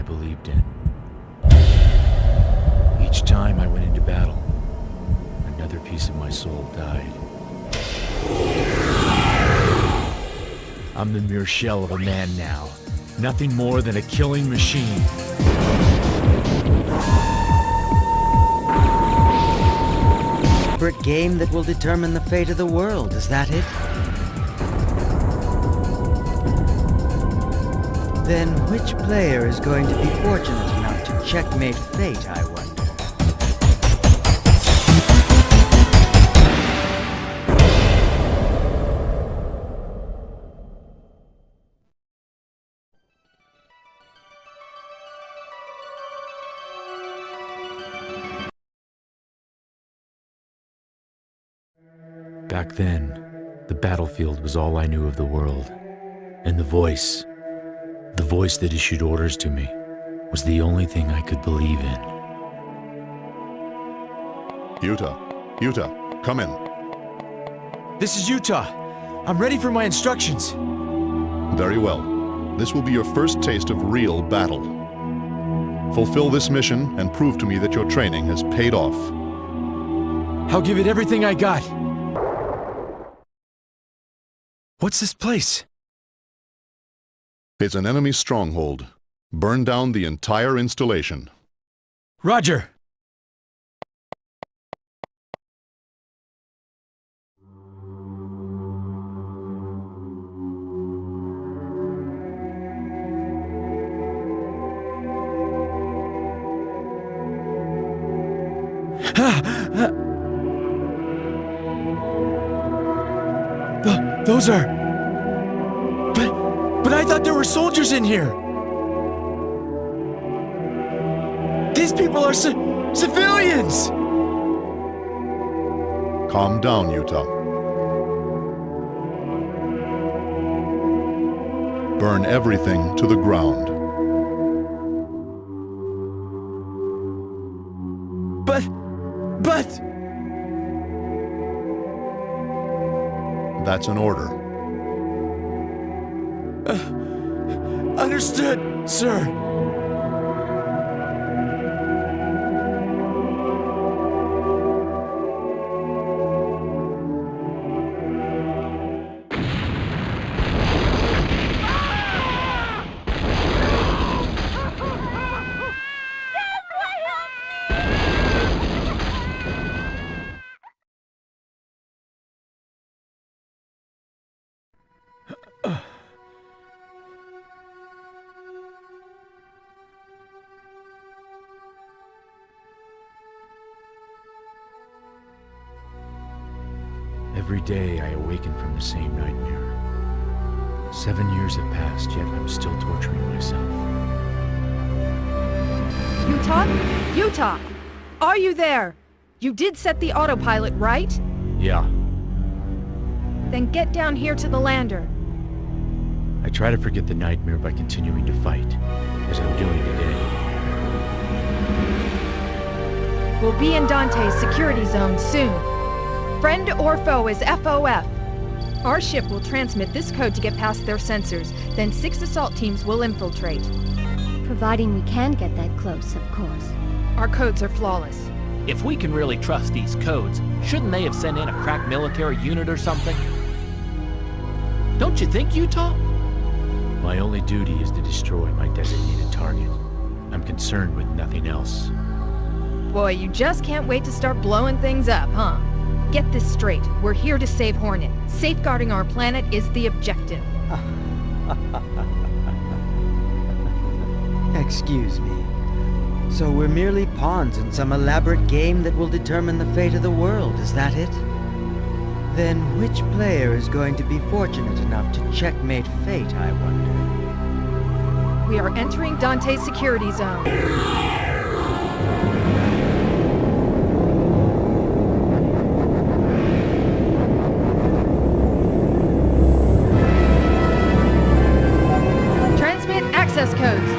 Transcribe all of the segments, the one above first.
believed in. Each time I went into battle, another piece of my soul died. I'm the mere shell of a man now, nothing more than a killing machine. Separate game that will determine the fate of the world, is that it? Then which player is going to be fortunate enough to checkmate fate, I wonder? Back then, the battlefield was all I knew of the world. And the voice that issued orders to me, was the only thing I could believe in. Yuta, come in. This is Utah. I'm ready for my instructions. Very well. This will be your first taste of real battle. Fulfill this mission and prove to me that your training has paid off. I'll give it everything I got. What's this place? It's an enemy stronghold. Burn down the entire installation. Roger! Those are... But I thought there were soldiers in here! These people are civilians! Calm down, Utah. Burn everything to the ground. But... That's an order. Understood, sir. Every day I awaken from the same nightmare. 7 years have passed, yet I'm still torturing myself. Utah? Utah! Are you there? You did set the autopilot, right? Yeah. Then get down here to the lander. I try to forget the nightmare by continuing to fight, as I'm doing today. We'll be in Dante's security zone soon. Friend or foe is FOF. Our ship will transmit this code to get past their sensors, then 6 assault teams will infiltrate. Providing we can get that close, of course. Our codes are flawless. If we can really trust these codes, shouldn't they have sent in a crack military unit or something? Don't you think, Utah? My only duty is to destroy my designated target. I'm concerned with nothing else. Boy, you just can't wait to start blowing things up, huh? Get this straight. We're here to save Hornet. Safeguarding our planet is the objective. Excuse me. So we're merely pawns in some elaborate game that will determine the fate of the world, is that it? Then which player is going to be fortunate enough to checkmate fate, I wonder? We are entering Dante's security zone. Access codes.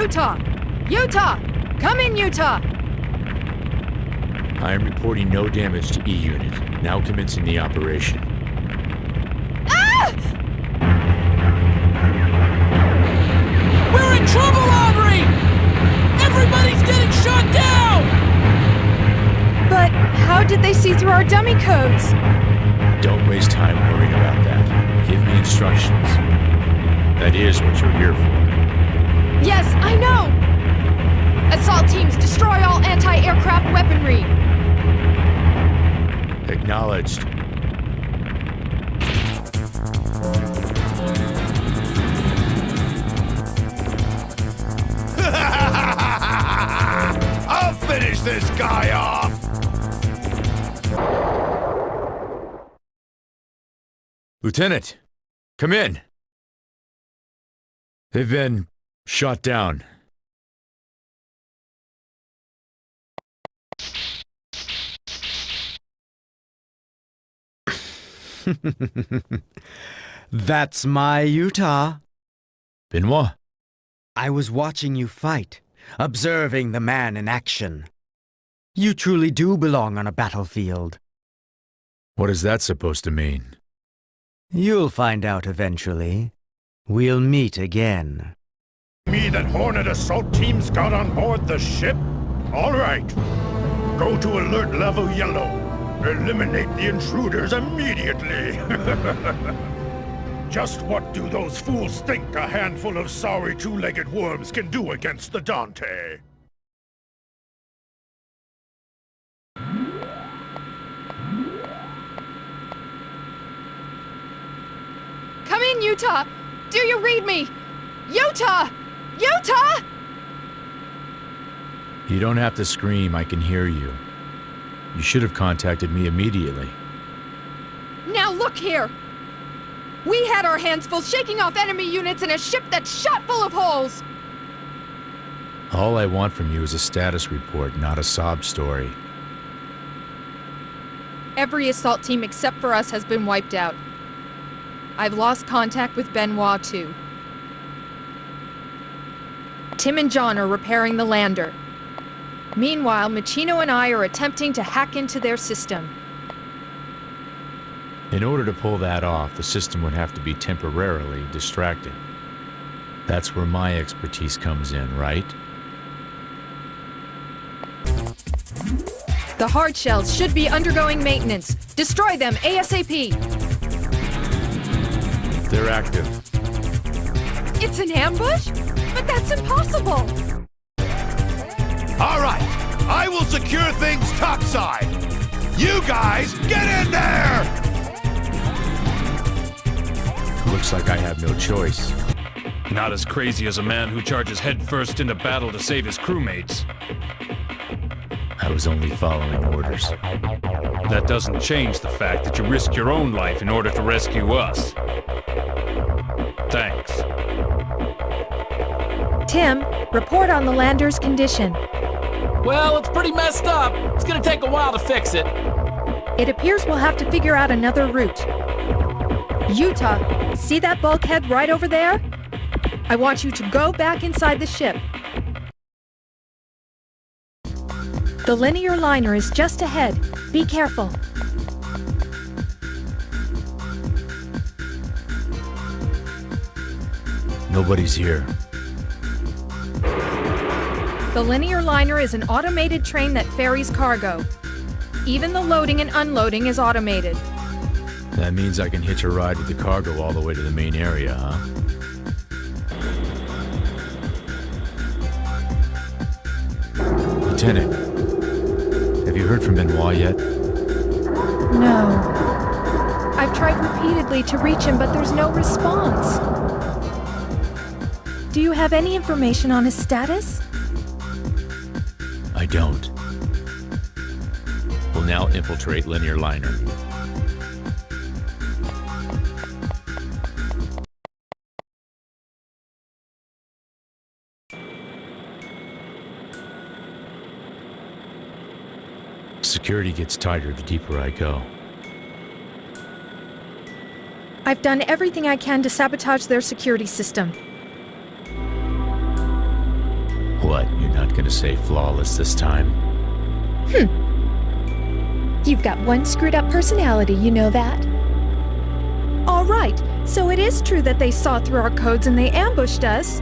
Utah! Utah! Come in, Utah! I am reporting no damage to E Unit. Now commencing the operation. Ah! We're in trouble, Henri! Everybody's getting shot down! But how did they see through our dummy codes? Don't waste time worrying about that. Give me instructions. That is what you're here for. Yes, I know! Assault teams, destroy all anti-aircraft weaponry! Acknowledged. I'll finish this guy off! Lieutenant, come in. They've been shot down. That's my Utah. Benoit, I was watching you fight, observing the man in action. You truly do belong on a battlefield. what is that supposed to mean? You'll find out eventually. We'll meet again. Me that Hornet assault teams got on board the ship? All right. Go to alert level yellow. Eliminate the intruders immediately. Just what do those fools think a handful of sorry two-legged worms can do against the Dante? Come in, Utah! Do you read me? Utah! Utah! You don't have to scream, I can hear you. You should have contacted me immediately. Now look here! We had our hands full shaking off enemy units in a ship that's shot full of holes! All I want from you is a status report, not a sob story. Every assault team except for us has been wiped out. I've lost contact with Benoit, too. Tim and John are repairing the lander. Meanwhile, Machino and I are attempting to hack into their system. In order to pull that off, the system would have to be temporarily distracted. That's where my expertise comes in, right? The hard shells should be undergoing maintenance. Destroy them ASAP! They're active. It's an ambush? But that's impossible! All right. I will secure things topside. You guys, get in there! Looks like I have no choice. Not as crazy as a man who charges headfirst into battle to save his crewmates. I was only following orders. That doesn't change the fact that you risked your own life in order to rescue us. Thanks. Tim, report on the lander's condition. Well, it's pretty messed up. It's gonna take a while to fix it. It appears we'll have to figure out another route. Utah, see that bulkhead right over there? I want you to go back inside the ship. The linear liner is just ahead. Be careful. Nobody's here. The linear liner is an automated train that ferries cargo. Even the loading and unloading is automated. That means I can hitch a ride with the cargo all the way to the main area, huh? Lieutenant, have you heard from Benoit yet? No. I've tried repeatedly to reach him, but there's no response. Do you have any information on his status? I don't. We'll now infiltrate linear liner. Security gets tighter the deeper I go. I've done everything I can to sabotage their security system. gonna say flawless this time. You've got one screwed up personality, you know that? All right, so it is true that they saw through our codes and they ambushed us.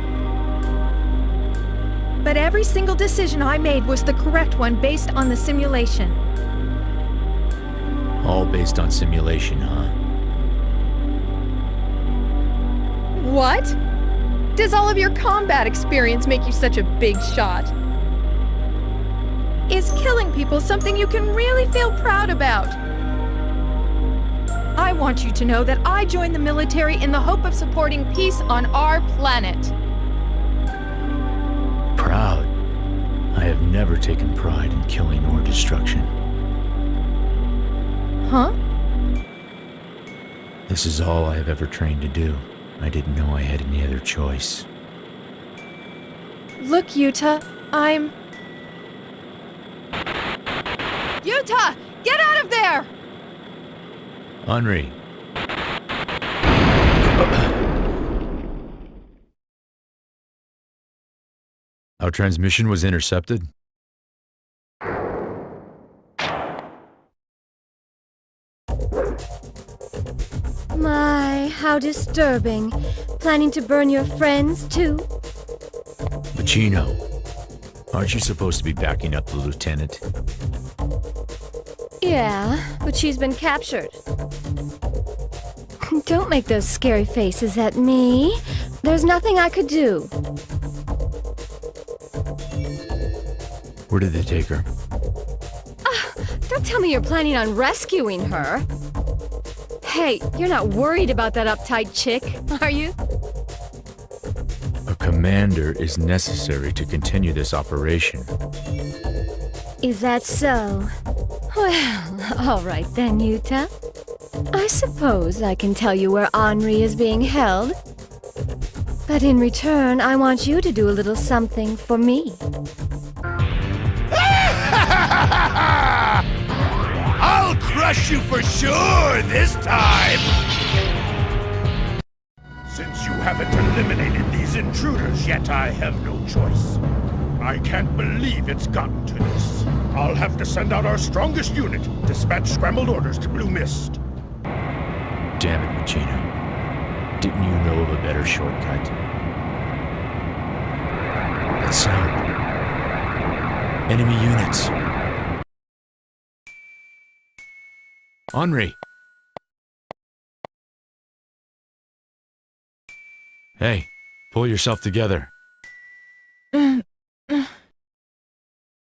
But every single decision I made was the correct one based on the simulation. All based on simulation, huh? What? Does all of your combat experience make you such a big shot? Is killing people something you can really feel proud about? I want you to know that I joined the military in the hope of supporting peace on our planet. Proud? I have never taken pride in killing or destruction. Huh? This is all I have ever trained to do. I didn't know I had any other choice. Look, Yuta, I'm... Yuta! Get out of there! Henri. Our transmission was intercepted? My, how disturbing. Planning to burn your friends, too? Machino, aren't you supposed to be backing up the lieutenant? Yeah, but she's been captured. Don't make those scary faces at me. There's nothing I could do. Where did they take her? Don't tell me you're planning on rescuing her. Hey, you're not worried about that uptight chick, are you? A commander is necessary to continue this operation. Is that so? Well, all right then, Yuta. I suppose I can tell you where Henri is being held. But in return, I want you to do a little something for me. I'll crush you for sure this time! Since you haven't eliminated these intruders yet, I have no choice. I can't believe it's gotten to this. I'll have to send out our strongest unit, dispatch scrambled orders to Blue Mist. Damn it, Machino. Didn't you know of a better shortcut? That sound. Enemy units. Henri! Hey, pull yourself together.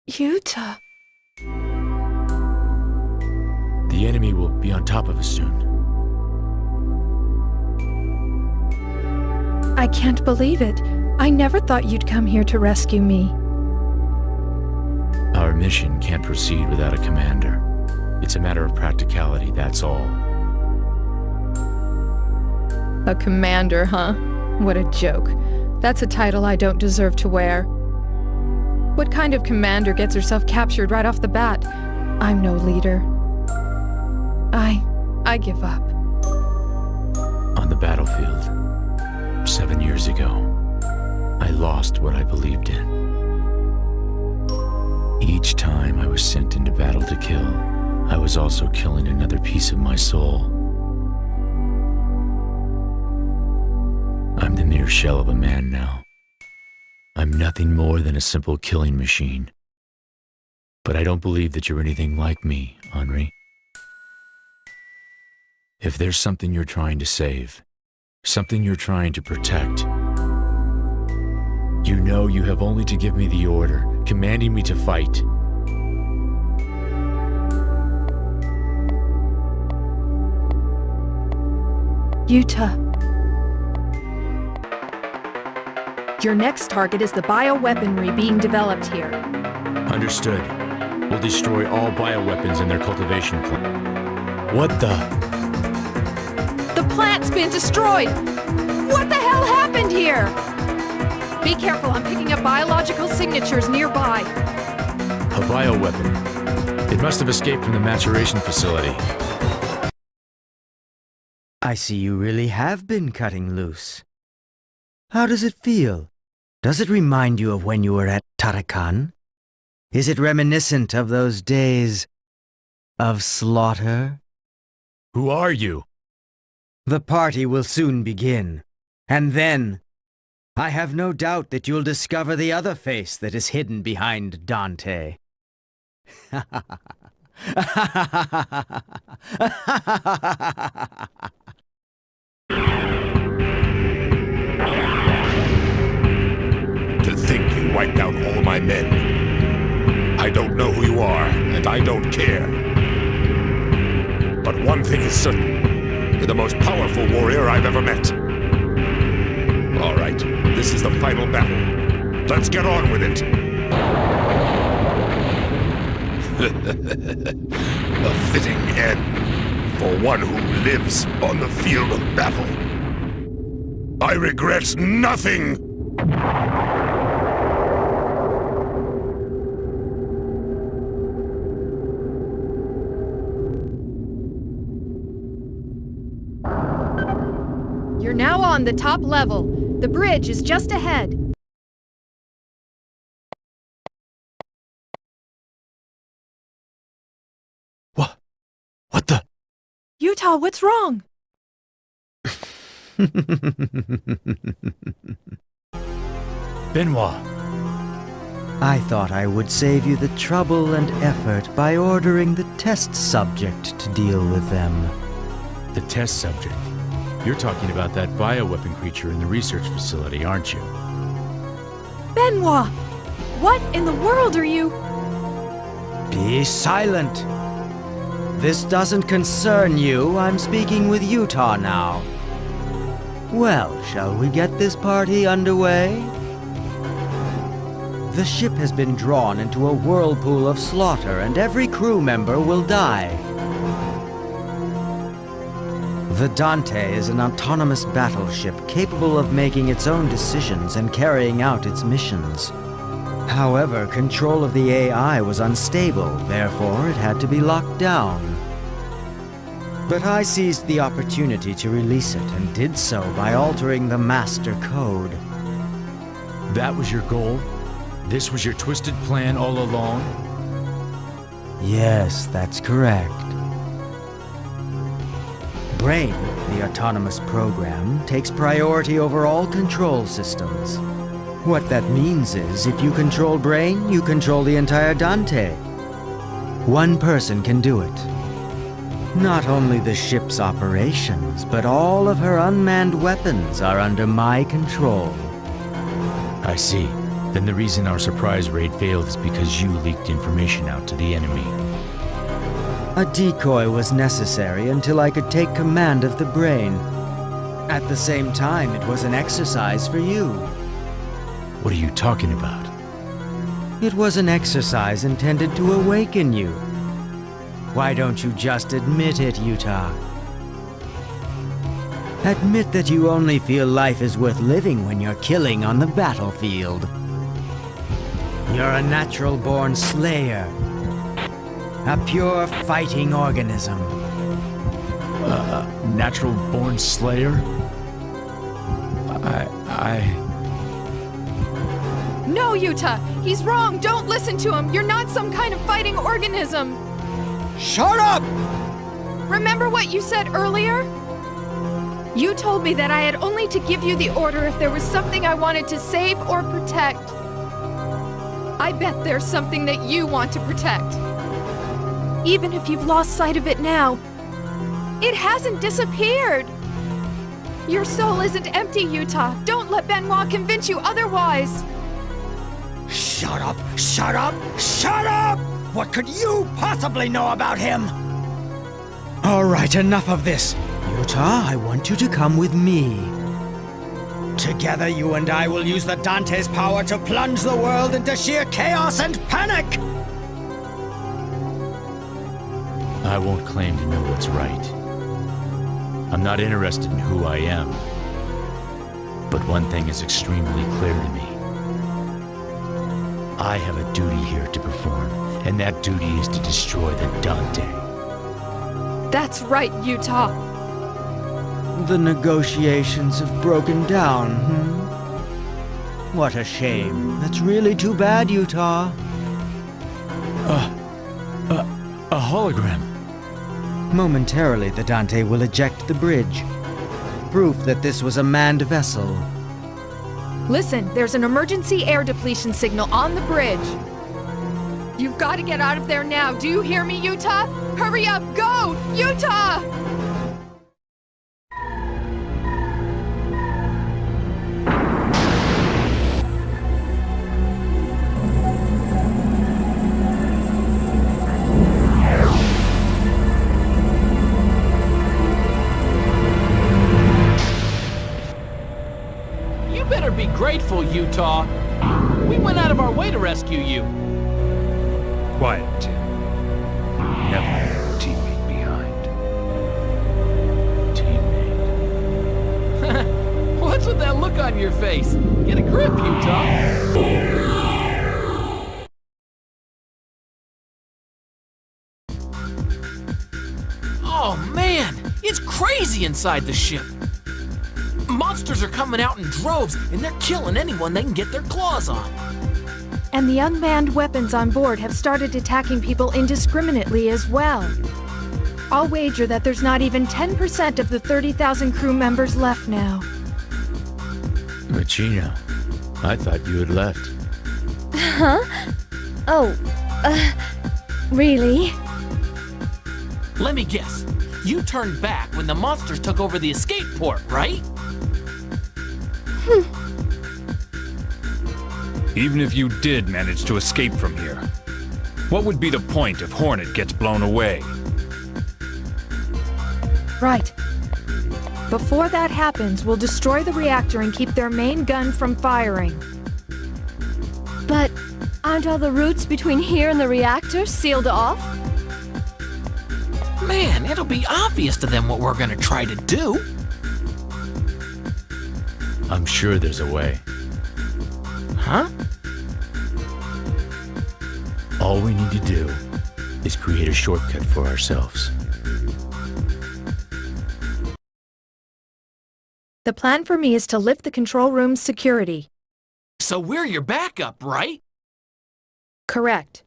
Yuta... The enemy will be on top of us soon. I can't believe it. I never thought you'd come here to rescue me. Our mission can't proceed without a commander. It's a matter of practicality, that's all. A commander, huh? What a joke. That's a title I don't deserve to wear. What kind of commander gets herself captured right off the bat? I'm no leader. I give up. On the battlefield, 7 years ago, I lost what I believed in. Each time I was sent into battle to kill, I was also killing another piece of my soul. I'm the mere shell of a man now. I'm nothing more than a simple killing machine. But I don't believe that you're anything like me, Henri. If there's something you're trying to save, something you're trying to protect, you know you have only to give me the order, commanding me to fight. Yuta. Your next target is the bioweaponry being developed here. Understood. We'll destroy all bioweapons in their cultivation plant. What the? The plant's been destroyed! What the hell happened here? Be careful, I'm picking up biological signatures nearby. A bioweapon. It must have escaped from the maturation facility. I see you really have been cutting loose. How does it feel? Does it remind you of when you were at Tarakan? Is it reminiscent of those days of slaughter? Who are you? The party will soon begin, and then I have no doubt that you'll discover the other face that is hidden behind Dante. To think you wiped out all my men. I don't know who you are, and I don't care. But one thing is certain. You're the most powerful warrior I've ever met. All right, this is the final battle. Let's get on with it. A fitting end for one who lives on the field of battle. I regret nothing! You're now on the top level. The bridge is just ahead. What the? Utah, what's wrong? Benoit. I thought I would save you the trouble and effort by ordering the test subject to deal with them. The test subject. You're talking about that bioweapon creature in the research facility, aren't you? Benoit! What in the world are you? Be silent! This doesn't concern you. I'm speaking with Utah now. Well, shall we get this party underway? The ship has been drawn into a whirlpool of slaughter, and every crew member will die. The Dante is an autonomous battleship capable of making its own decisions and carrying out its missions. However, control of the AI was unstable, therefore it had to be locked down. But I seized the opportunity to release it and did so by altering the master code. That was your goal? This was your twisted plan all along? Yes, that's correct. Brain, the autonomous program, takes priority over all control systems. What that means is, if you control Brain, you control the entire Dante. One person can do it. Not only the ship's operations, but all of her unmanned weapons are under my control. I see. Then the reason our surprise raid failed is because you leaked information out to the enemy. A decoy was necessary until I could take command of the Brain. At the same time, it was an exercise for you. What are you talking about? It was an exercise intended to awaken you. Why don't you just admit it, Utah? Admit that you only feel life is worth living when you're killing on the battlefield. You're a natural-born slayer. A pure fighting organism. Natural-born slayer? No, Utah! He's wrong! Don't listen to him! You're not some kind of fighting organism! Shut up! Remember what you said earlier? You told me that I had only to give you the order if there was something I wanted to save or protect. I bet there's something that you want to protect. Even if you've lost sight of it now, it hasn't disappeared. Your soul isn't empty, Utah. Don't let Benoit convince you otherwise. Shut up! Shut up! Shut up! What could you possibly know about him? All right, enough of this. Utah, I want you to come with me. Together, you and I will use the Dante's power to plunge the world into sheer chaos and panic! I won't claim to know what's right. I'm not interested in who I am. But one thing is extremely clear to me. I have a duty here to perform, and that duty is to destroy the Dante. That's right, Utah. The negotiations have broken down, What a shame. That's really too bad, Utah. A hologram. Momentarily, the Dante will eject the bridge. Proof that this was a manned vessel. Listen, there's an emergency air depletion signal on the bridge. You've got to get out of there now. Do you hear me, Utah? Hurry up, go! Utah! You better be grateful, Utah. We went out of our way to rescue you. Quiet, Tim. Never leave a teammate behind. Teammate. What's with that look on your face? Get a grip, Utah. Oh man, it's crazy inside the ship. Monsters are coming out in droves, and they're killing anyone they can get their claws on. And the unmanned weapons on board have started attacking people indiscriminately as well. I'll wager that there's not even 10% of the 30,000 crew members left now. Machino, I thought you had left. Huh? Oh, really? Let me guess. You turned back when the monsters took over the escape port, right? Even if you did manage to escape from here, what would be the point if Hornet gets blown away? Right. Before that happens, we'll destroy the reactor and keep their main gun from firing. But aren't all the routes between here and the reactor sealed off? Man, it'll be obvious to them what we're gonna try to do. I'm sure there's a way. Huh? All we need to do is create a shortcut for ourselves. The plan for me is to lift the control room's security. So we're your backup, right? Correct.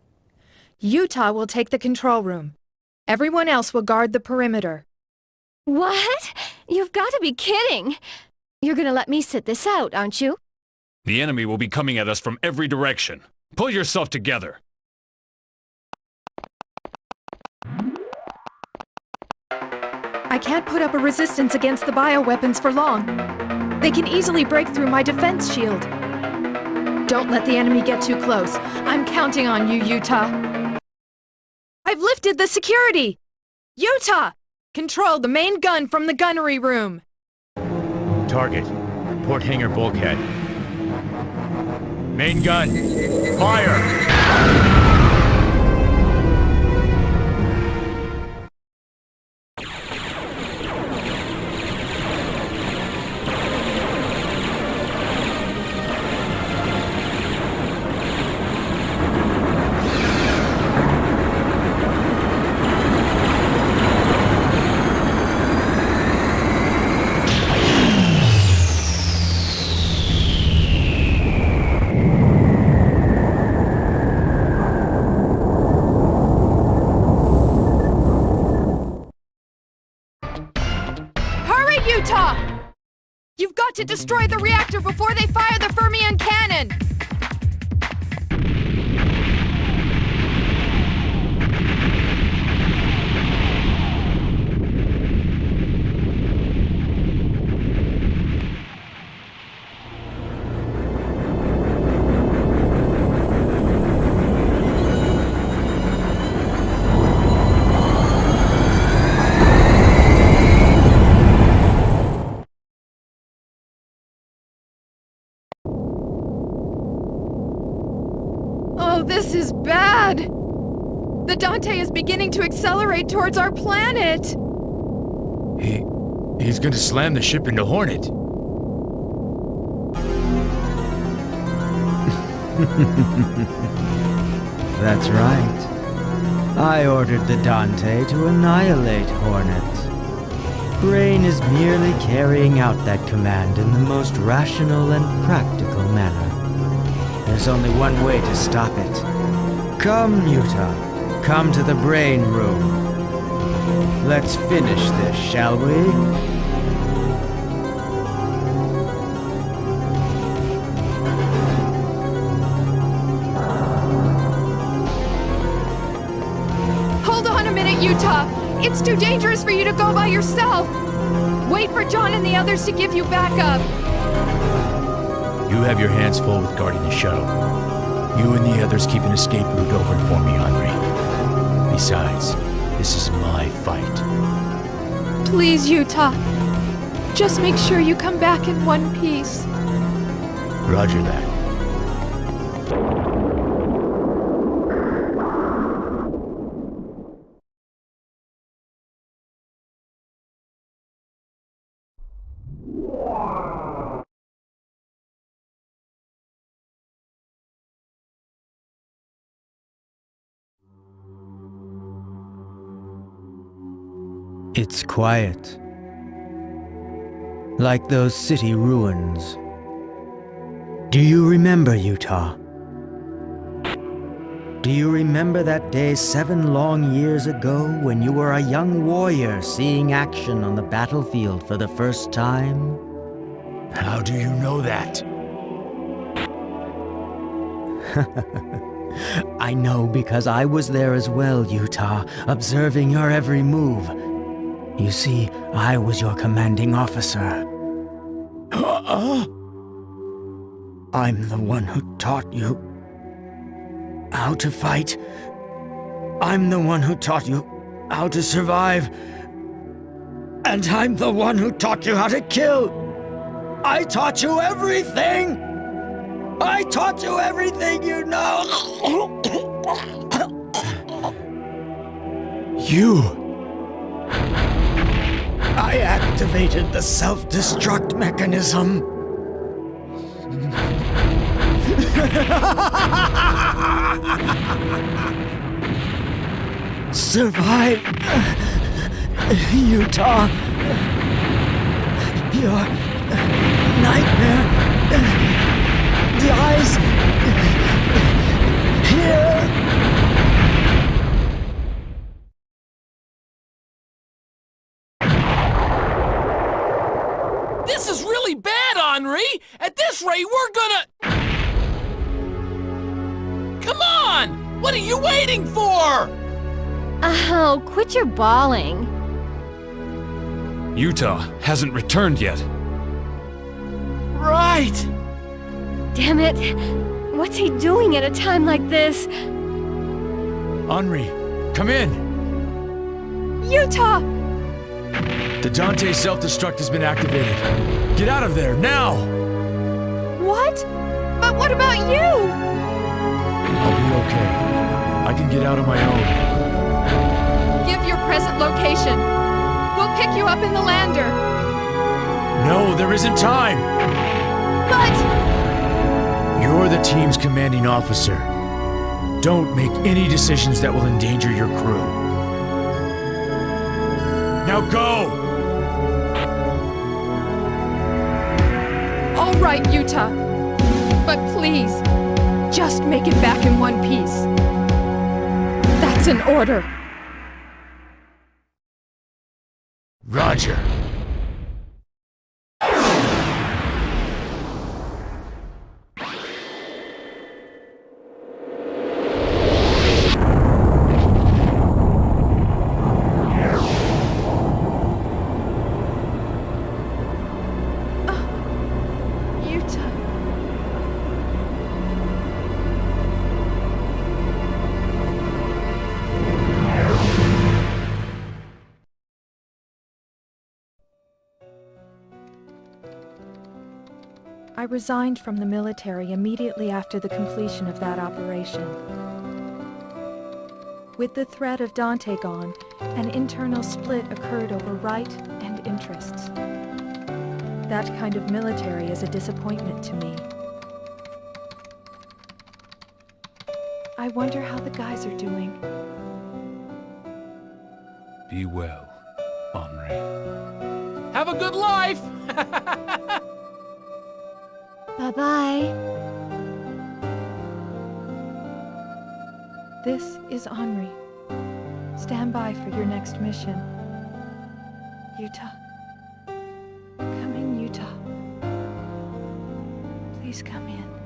Utah will take the control room. Everyone else will guard the perimeter. What? You've got to be kidding! You're gonna let me sit this out, aren't you? The enemy will be coming at us from every direction. Pull yourself together. I can't put up a resistance against the bioweapons for long. They can easily break through my defense shield. Don't let the enemy get too close. I'm counting on you, Utah. I've lifted the security! Utah! Control the main gun from the gunnery room. Target. Port hangar bulkhead. Main gun. Fire! Utah! You've got to destroy the reactor before they fire the Fermion cannon! Oh, this is bad! The Dante is beginning to accelerate towards our planet! He's gonna slam the ship into Hornet. That's right. I ordered the Dante to annihilate Hornet. Brain is merely carrying out that command in the most rational and practical manner. there's only one way to stop it. Come, Yuta. Come to the brain room. Let's finish this, shall we? Hold on a minute, Utah! It's too dangerous for you to go by yourself! Wait for John and the others to give you backup! You have your hands full with guarding the shuttle. You and the others keep an escape route open for me, Henri. Besides, this is my fight. Please, Utah. Just make sure you come back in one piece. Roger that. It's quiet. Like those city ruins. Do you remember, Utah? Do you remember that day 7 long years ago when you were a young warrior seeing action on the battlefield for the first time? How do you know that? I know because I was there as well, Utah, observing your every move. You see, I was your commanding officer. I'm the one who taught you how to fight. I'm the one who taught you how to survive. And I'm the one who taught you how to kill. I taught you everything! I taught you everything you know! You! I activated the self-destruct mechanism. Survive, Utah. Your nightmare dies here. This is really bad, Henri! At this rate, we're gonna... Come on! What are you waiting for? Oh, quit your bawling. Utah hasn't returned yet. Right! Damn it. What's he doing at a time like this? Henri, come in! Utah! The Dante self-destruct has been activated. Get out of there, now! What? But what about you? I'll be okay. I can get out on my own. Give your present location. We'll pick you up in the lander. No, there isn't time! But... You're the team's commanding officer. Don't make any decisions that will endanger your crew. Now go! All right, Utah. But please, just make it back in one piece. That's an order. Roger. Utah. I resigned from the military immediately after the completion of that operation. With the threat of Dante gone, an internal split occurred over right and interests. That kind of military is a disappointment to me. I wonder how the guys are doing. Be well, Henri. Have a good life! Bye-bye. This is Henri. Stand by for your next mission. Utah. Come in, Utah. Please come in.